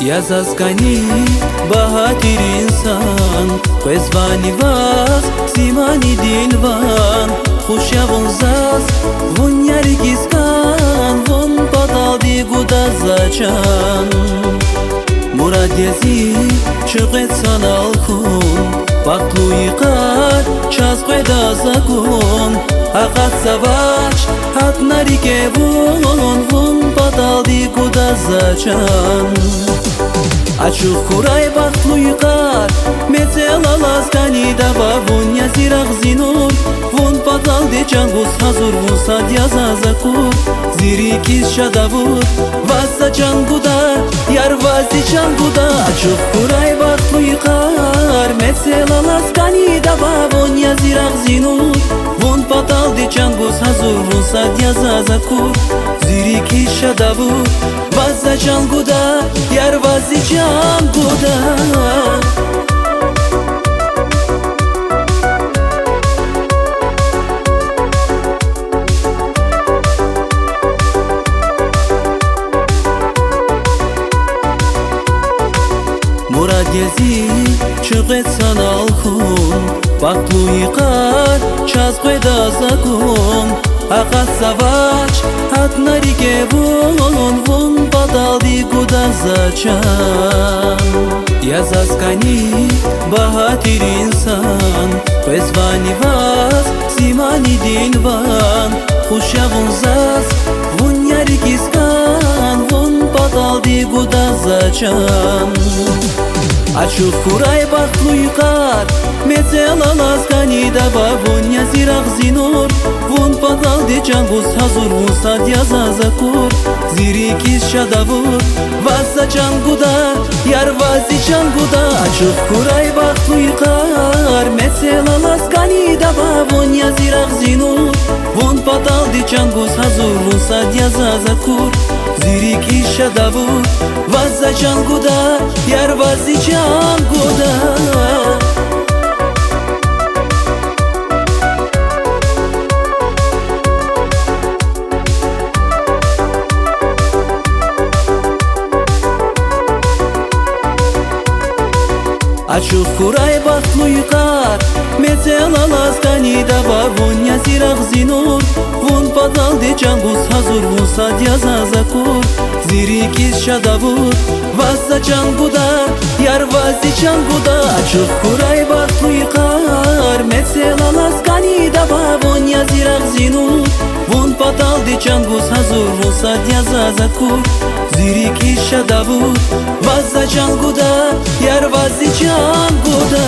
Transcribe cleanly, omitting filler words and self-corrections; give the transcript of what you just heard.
Я заскани бахатир инсан Қезвани вас симани дилван Хушявун зас вун яргискан Вун падалди гуда зачан Мурадези чуғет саналхун Бақлуи қар чазғеда закун Ақат савач атнарике вун падалди гуда зачан Ачух курай бақлуи қар Мецела ласкани даба вун язирах зинур Вун падалди чангус хазур вун садьяза закур Зирикис шадавур Васа чангуда яр вази чангуда Ачух курай бақлуи қар Мецела ласкани даба вун язирах зинур Вун падалди чангус хазур вун садьяза закур Зирикис шадавур Васа чангуда яр вази чангуда Мурадези чуғет саналхун Бақлуи қар чазғеда закун Ақат савач атнарике вун падалди гуда зачан Я заскани бахатир инсан Қезвани вас симани дилван Хушявун зас вун яргискан Вун падалди гуда зачан Ачух курай бақлуи қар Мецела ласкани даба вун язирах зинур Вун падалди чангус хазур вун садьяза закур Зирикис шадавур Васа чангуда яр вази чангуда Ачух курай бақлуи қар Мецела ласкани даба вун язирах зинур Вун падалди чангус хазур вун садьяза закур Зирикис шадавур Васа чангуда яр вази чангуда Ачух курай бақлуи қар Мецела ласкани даба вун язирах зинур Вун падалди чангус хазур вун садьяза закур Зирикис шадавур Васа чангуда яр вази чангуда Ачух курай бақлуи қар Мецела ласкани даба вун язирах зинур Вун падалди чангус хазур вун садьяза закур Зирикис шадавур Васа чангуда яр вази чангуда